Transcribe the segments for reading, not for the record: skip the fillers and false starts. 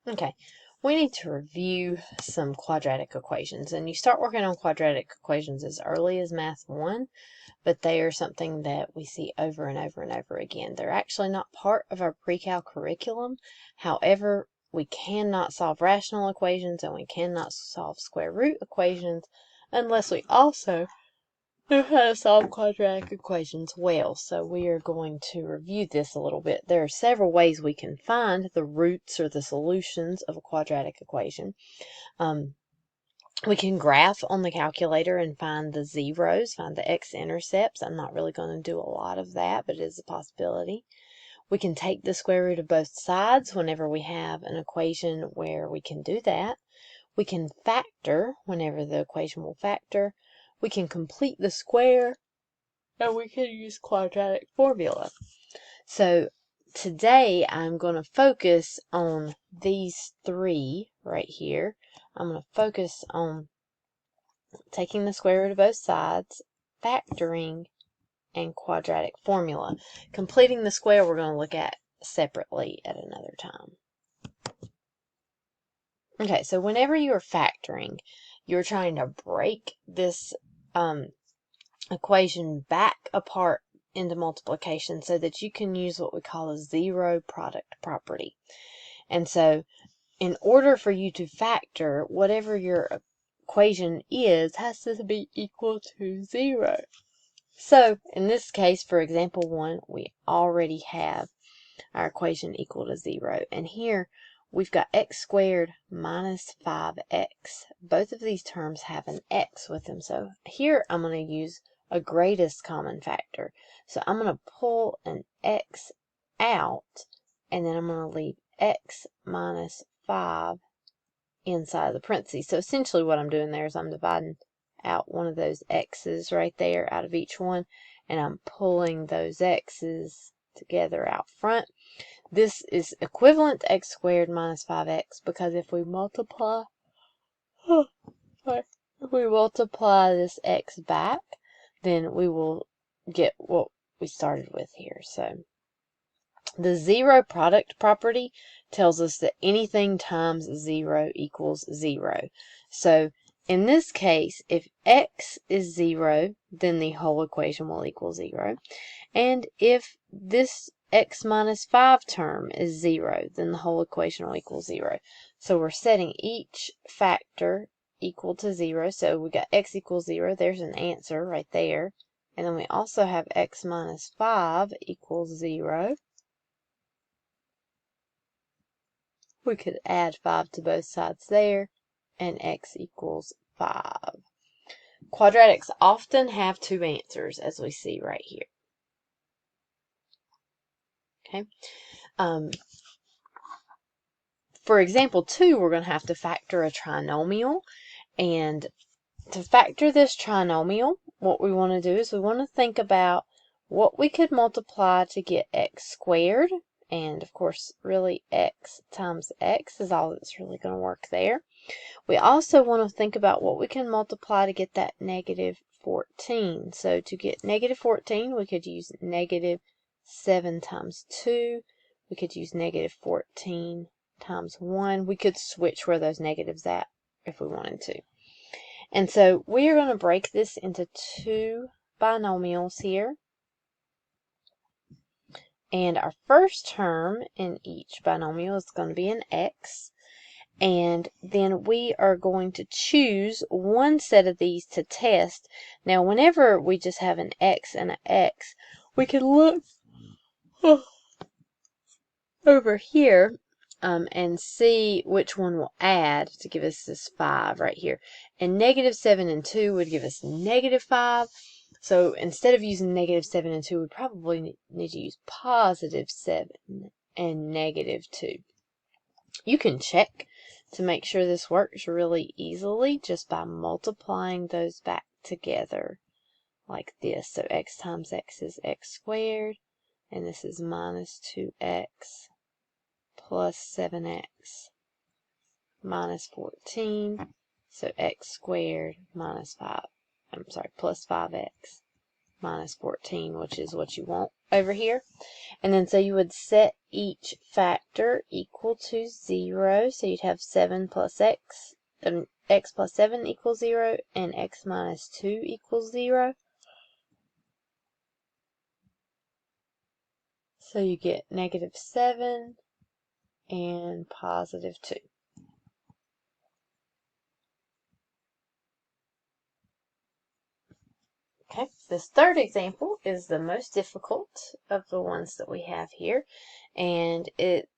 Okay, we need to review some quadratic equations, and you start working on quadratic equations as early as Math 1, but they are something that we see over and over and over again. They're actually not part of our pre-cal curriculum. However, we cannot solve rational equations and we cannot solve square root equations unless we also know how to solve quadratic equations well. So we are going to review this a little bit. There are several ways we can find the roots or the solutions of a quadratic equation. We can graph on the calculator and find the zeros, find the x-intercepts. I'm not really going to do a lot of that, but it is a possibility. We can take the square root of both sides whenever we have an equation where we can do that. We can factor whenever the equation will factor. We can complete the square, and we can use quadratic formula. So today I'm going to focus on these three right here. I'm going to focus on taking the square root of both sides, factoring, and quadratic formula. Completing the square we're going to look at separately at another time. Okay, so whenever you're factoring, you're trying to break this equation back apart into multiplication so that you can use what we call a zero product property. And so in order for you to factor, whatever your equation is has to be equal to 0. So in this case, for example 1, we already have our equation equal to 0. And here we've got x squared minus 5x. Both of these terms have an x with them. So here I'm going to use a greatest common factor. So I'm going to pull an x out, and then I'm going to leave x minus 5 inside of the parentheses. So essentially what I'm doing there is I'm dividing out one of those x's right there out of each one, and I'm pulling those x's together out front. This is equivalent to x squared minus 5x because if we multiply this x back, then we will get what we started with here. So the zero product property tells us that anything times 0 equals 0. So in this case, if x is 0, then the whole equation will equal 0. And if this x minus 5 term is 0, then the whole equation will equal 0. So we're setting each factor equal to 0. So we got x equals 0. There's an answer right there. And then we also have x minus 5 equals 0. We could add 5 to both sides there, and x equals 5. Quadratics often have two answers, as we see right here. Okay. For example 2, we're going to have to factor a trinomial, and to factor this trinomial, what we want to do is we want to think about what we could multiply to get x squared, and of course really x times x is all that's really going to work there. We also want to think about what we can multiply to get that negative 14. So to get negative 14, we could use negative 7 times 2. We could use negative 14 times 1. We could switch where those negatives at if we wanted to. And so we are going to break this into two binomials here. And our first term in each binomial is going to be an x. And then we are going to choose one set of these to test. Now, whenever we just have an x and an x, we can look over here and see which one will add to give us this 5 right here. And negative 7 and 2 would give us negative 5. So instead of using negative 7 and 2, we probably need to use positive 7 and negative 2. You can check to make sure this works really easily just by multiplying those back together like this. So x times x is x squared, and this is minus 2x plus 7x minus 14. So x squared minus 5, plus 5x minus 14, which is what you want over here. And then so you would set each factor equal to 0. So you'd have 7 plus x, and x plus 7 equals 0, and x minus 2 equals 0. So you get negative 7 and positive 2. Okay, this third example is the most difficult of the ones that we have here, and it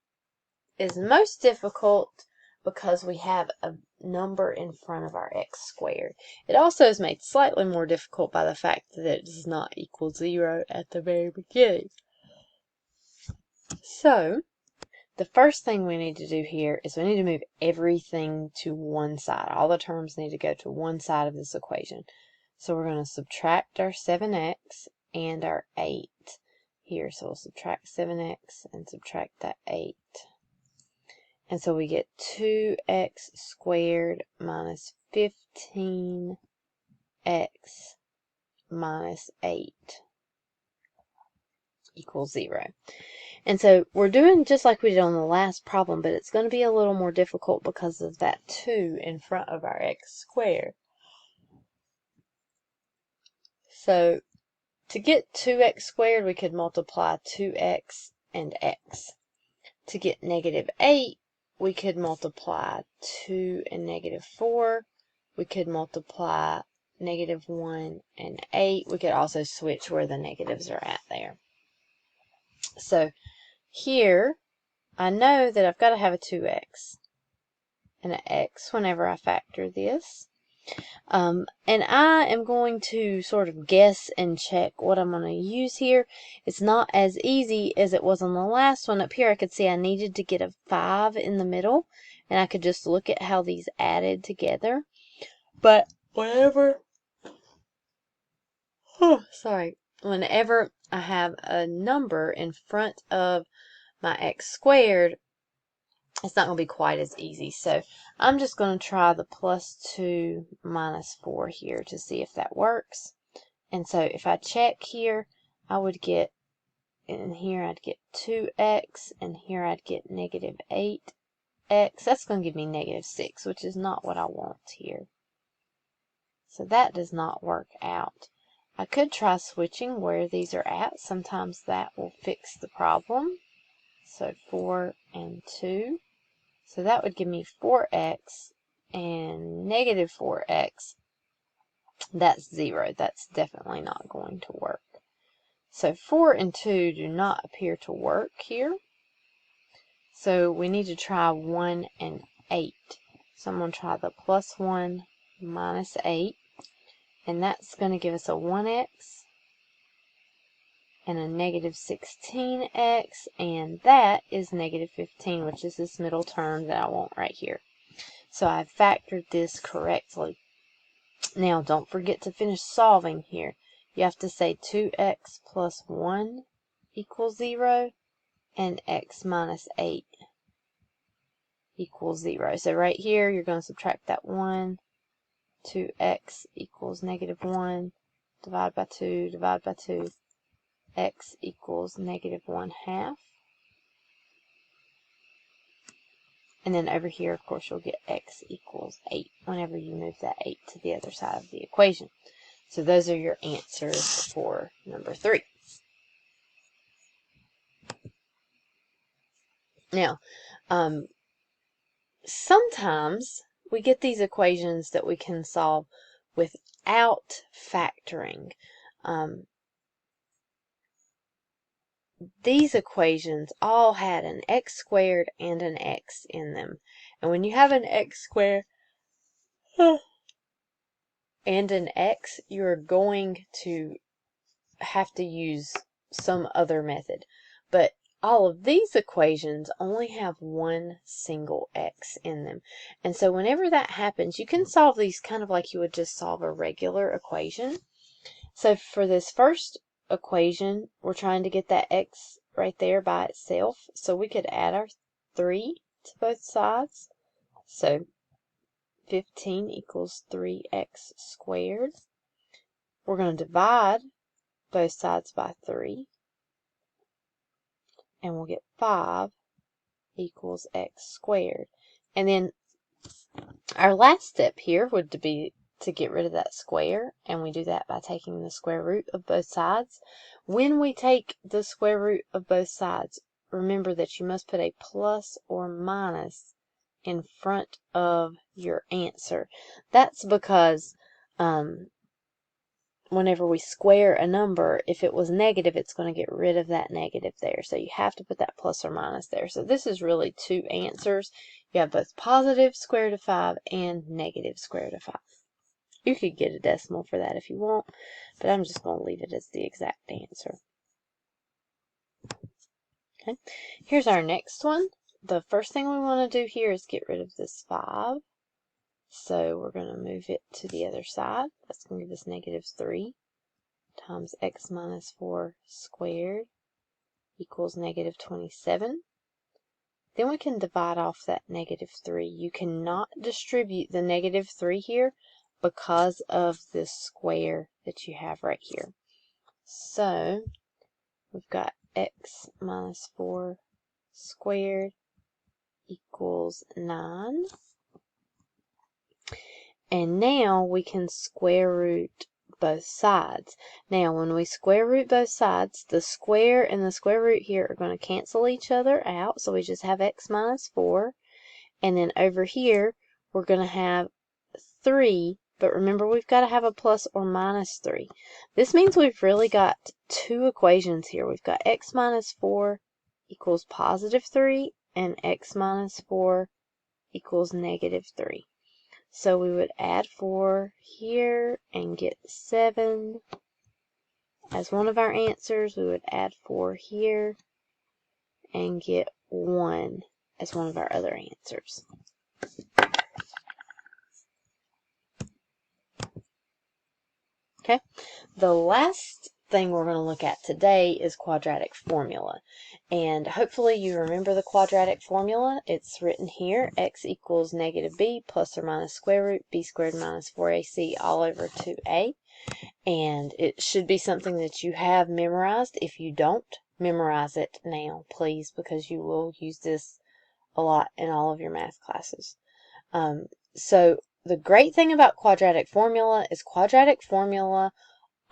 is most difficult because we have a number in front of our x squared. It also is made slightly more difficult by the fact that it does not equal 0 at the very beginning. So, the first thing we need to do here is we need to move everything to one side. All the terms need to go to one side of this equation. So we're going to subtract our 7x and our 8 here. So we'll subtract 7x and subtract that 8. And so we get 2x squared minus 15x minus 8 equals 0. And so we're doing just like we did on the last problem, but it's going to be a little more difficult because of that 2 in front of our x squared. So to get 2x squared, we could multiply 2x and x. To get negative 8, we could multiply 2 and negative 4. We could multiply negative 1 and 8. We could also switch where the negatives are at there. So here, I know that I've got to have a 2x and an x whenever I factor this. And I am going to sort of guess and check what I'm going to use here. It's not as easy as it was on the last one. Up here I could see I needed to get a 5 in the middle, and I could just look at how these added together. But whenever I have a number in front of my x squared, it's not going to be quite as easy. So I'm just going to try the plus 2 minus 4 here to see if that works. And so if I check here, I would get, in here I'd get 2x, and here I'd get negative 8x. That's going to give me negative 6, which is not what I want here. So that does not work out. I could try switching where these are at. Sometimes that will fix the problem. So 4 and 2. So that would give me 4x and negative 4x. That's 0. That's definitely not going to work. So 4 and 2 do not appear to work here. So we need to try 1 and 8. So I'm going to try the plus 1 minus 8. And that's going to give us a 1x and a negative 16x, and that is negative 15, which is this middle term that I want right here. So I've factored this correctly. Now don't forget to finish solving here. You have to say 2x plus 1 equals 0 and x minus 8 equals 0. So right here you're going to subtract that 1. 2x equals negative 1. Divide by 2, divide by 2. X equals negative 1/2. And then over here, of course, you'll get x equals 8 whenever you move that 8 to the other side of the equation. So those are your answers for number 3. Now, sometimes we get these equations that we can solve without factoring. These equations all had an x squared and an x in them. And when you have an x squared and an x, you're going to have to use some other method. But all of these equations only have one single x in them. And so whenever that happens, you can solve these kind of like you would just solve a regular equation. So for this first equation, we're trying to get that x right there by itself. So we could add our 3 to both sides. So 15 equals 3x squared. We're going to divide both sides by 3. and we'll get 5 equals x squared. And then our last step here would be to get rid of that square, and we do that by taking the square root of both sides. When we take the square root of both sides, remember that you must put a plus or minus in front of your answer. That's because whenever we square a number, if it was negative, it's going to get rid of that negative there. So you have to put that plus or minus there. So this is really two answers. You have both positive square root of 5 and negative square root of 5. You could get a decimal for that if you want, but I'm just going to leave it as the exact answer. Okay, here's our next one. The first thing we want to do here is get rid of this 5. So we're going to move it to the other side. That's going to give us negative 3 times x minus 4 squared equals negative 27. Then we can divide off that negative 3. You cannot distribute the negative 3 here because of this square that you have right here. So we've got x minus 4 squared equals 9. And now we can square root both sides. Now when we square root both sides, the square and the square root here are going to cancel each other out. So we just have x minus 4. And then over here, we're going to have 3. But remember, we've got to have a plus or minus 3. This means we've really got two equations here. We've got x minus 4 equals positive 3 and x minus 4 equals negative 3. So we would add 4 here and get 7. As one of our answers, we would add 4 here and get 1 as one of our other answers. Okay, the last thing we're going to look at today is quadratic formula. And hopefully you remember the quadratic formula. It's written here, x equals negative b plus or minus square root b squared minus 4ac all over 2a. And it should be something that you have memorized. If you don't, memorize it now, please, because you will use this a lot in all of your math classes. So the great thing about quadratic formula is quadratic formula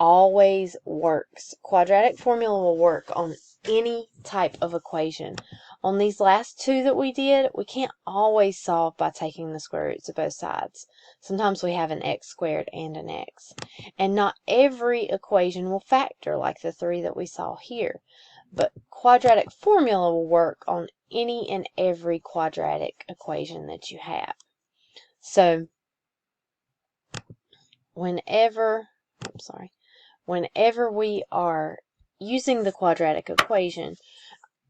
always works. Quadratic formula will work on any type of equation. On these last two that we did, we can't always solve by taking the square roots of both sides. Sometimes we have an x squared and an x. And not every equation will factor like the 3 that we saw here. But quadratic formula will work on any and every quadratic equation that you have. So whenever we are using the quadratic equation,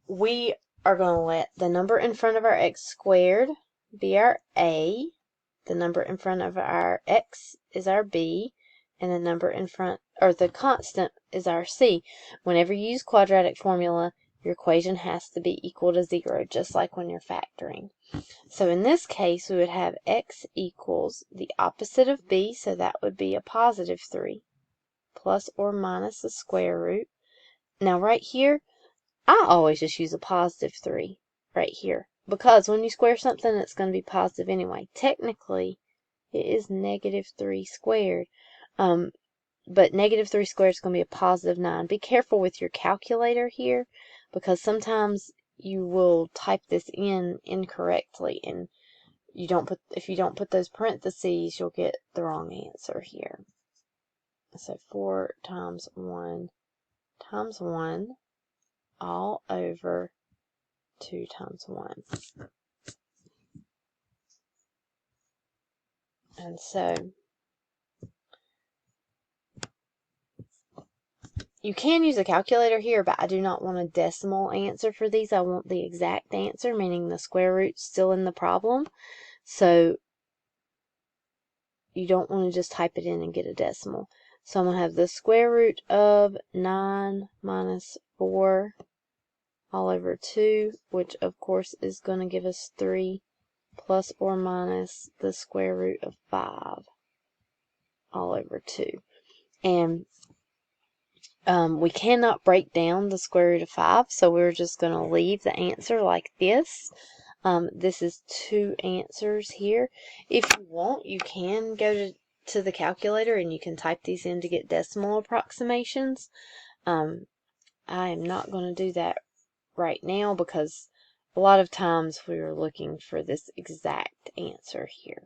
we are going to let the number in front of our x squared be our a, the number in front of our x is our b, and the number in front, or the constant, is our c. Whenever you use quadratic formula, your equation has to be equal to 0, just like when you're factoring. So in this case, we would have x equals the opposite of b, so that would be a positive 3, plus or minus the square root. Now right here, I always just use a positive 3 right here, because when you square something, it's going to be positive anyway. Technically, it is negative 3 squared, but negative 3 squared is going to be a positive 9. Be careful with your calculator here, because sometimes you will type this in incorrectly, and if you don't put those parentheses, you'll get the wrong answer here. So 4 times 1 times 1 all over 2 times 1. And so you can use a calculator here, but I do not want a decimal answer for these. I want the exact answer, meaning the square root's still in the problem. So you don't want to just type it in and get a decimal. So I'm going to have the square root of 9 minus 4 all over 2, which of course is going to give us 3, plus or minus the square root of 5 all over 2. And We cannot break down the square root of 5, so we're just going to leave the answer like this. This is 2 answers here. If you want, you can go to the calculator and you can type these in to get decimal approximations. I am not going to do that right now because a lot of times we're looking for this exact answer here.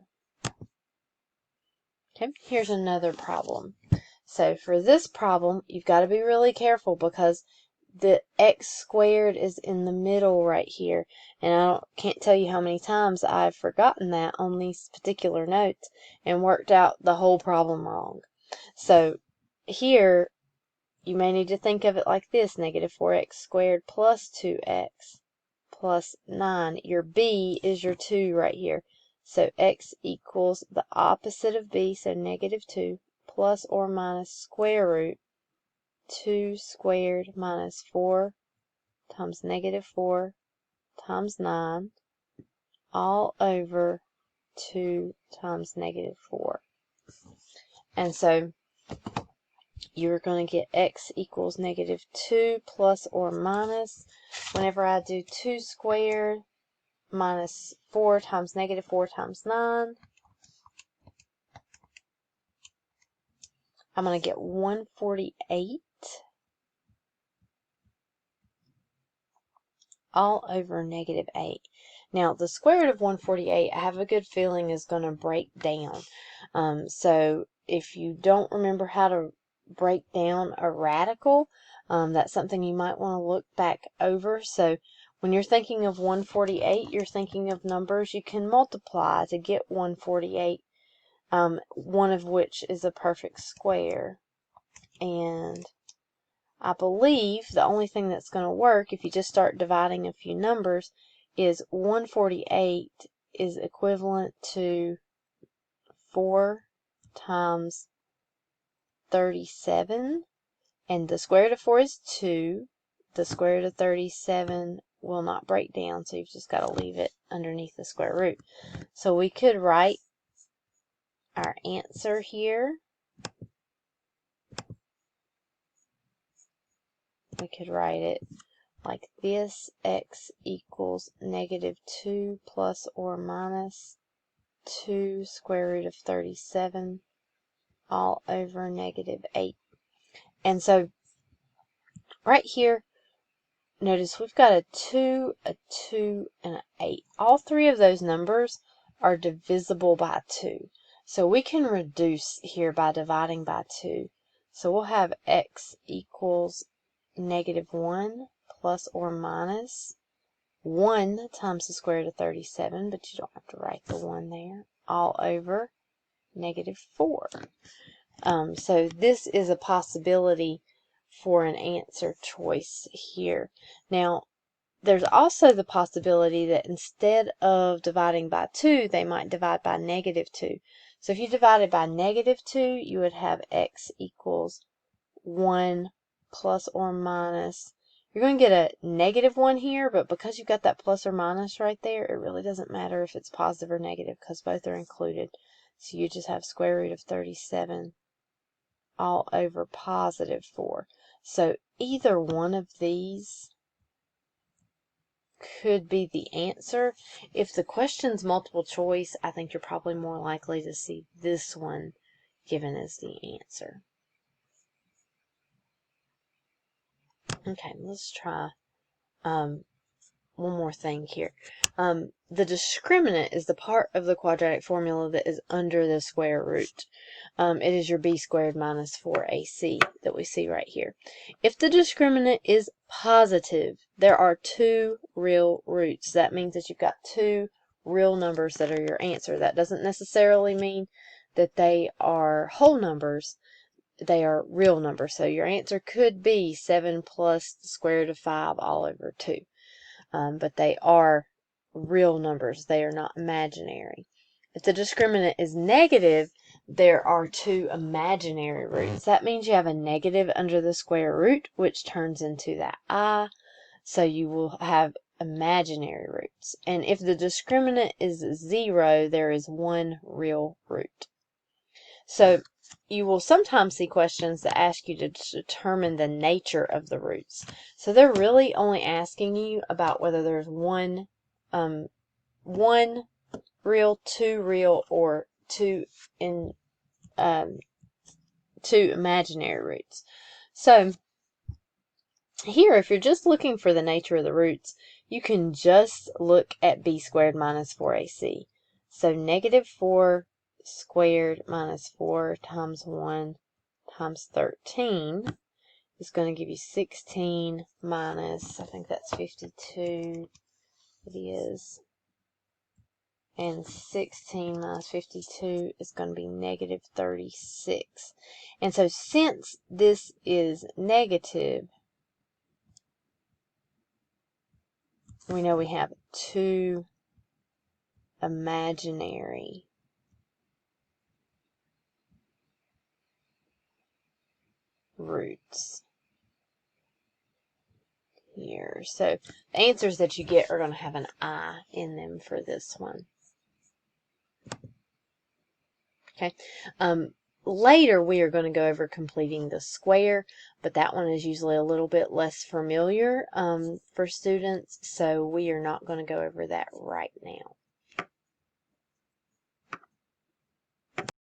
Okay, here's another problem. So for this problem, you've got to be really careful because the x squared is in the middle right here. And I can't tell you how many times I've forgotten that on these particular notes and worked out the whole problem wrong. So here, you may need to think of it like this: negative 4x squared plus 2x plus 9. Your b is your 2 right here. So x equals the opposite of b, so negative 2, plus or minus square root 2 squared minus 4 times negative 4 times 9, all over 2 times negative 4. And so you're going to get x equals negative 2 plus or minus. Whenever I do 2 squared minus 4 times negative 4 times 9, I'm going to get 148 all over negative 8. Now, the square root of 148, I have a good feeling, is going to break down. So if you don't remember how to break down a radical, that's something you might want to look back over. So when you're thinking of 148, you're thinking of numbers you can multiply to get 148, one of which is a perfect square. And I believe the only thing that's going to work if you just start dividing a few numbers is 148 is equivalent to 4 times 37, and the square root of 4 is 2. The square root of 37 will not break down, so you've just got to leave it underneath the square root. So we could write our answer here. We could write it like this: x equals negative 2 plus or minus 2 square root of 37 all over negative 8. And so right here, notice we've got a 2, a 2, and an 8. All three of those numbers are divisible by 2. So we can reduce here by dividing by 2. So we'll have x equals negative 1 plus or minus 1 times the square root of 37, but you don't have to write the 1 there, all over negative 4. So this is a possibility for an answer choice here. Now, there's also the possibility that instead of dividing by 2, they might divide by negative 2. So if you divided by negative 2, you would have x equals 1 plus or minus. You're going to get a negative 1 here, but because you've got that plus or minus right there, it really doesn't matter if it's positive or negative because both are included. So you just have square root of 37 all over positive 4. So either one of these could be the answer. If the question's multiple choice, I think you're probably more likely to see this one given as the answer. Okay, let's try one more thing here. The discriminant is the part of the quadratic formula that is under the square root. It is your b squared minus 4ac that we see right here. If the discriminant is positive, there are 2 real roots. That means that you've got 2 real numbers that are your answer. That doesn't necessarily mean that they are whole numbers. They are real numbers. So your answer could be 7 plus the square root of 5 all over 2. But they are real numbers. They are not imaginary. If the discriminant is negative, there are 2 imaginary roots. That means you have a negative under the square root, which turns into that I, so you will have imaginary roots. And if the discriminant is 0, there is 1 real root. So you will sometimes see questions that ask you to determine the nature of the roots. So they're really only asking you about whether there's one real, two real, or two imaginary roots. So here, if you're just looking for the nature of the roots, you can just look at b squared minus 4ac. So negative 4 squared minus 4 times 1 times 13 is going to give you 16 minus, I think that's 52, it is. And 16 minus 52 is going to be negative 36. And so since this is negative, we know we have two imaginary roots here. So the answers that you get are going to have an I in them for this one. Okay. Later we are going to go over completing the square, but that one is usually a little bit less familiar for students, so we are not going to go over that right now.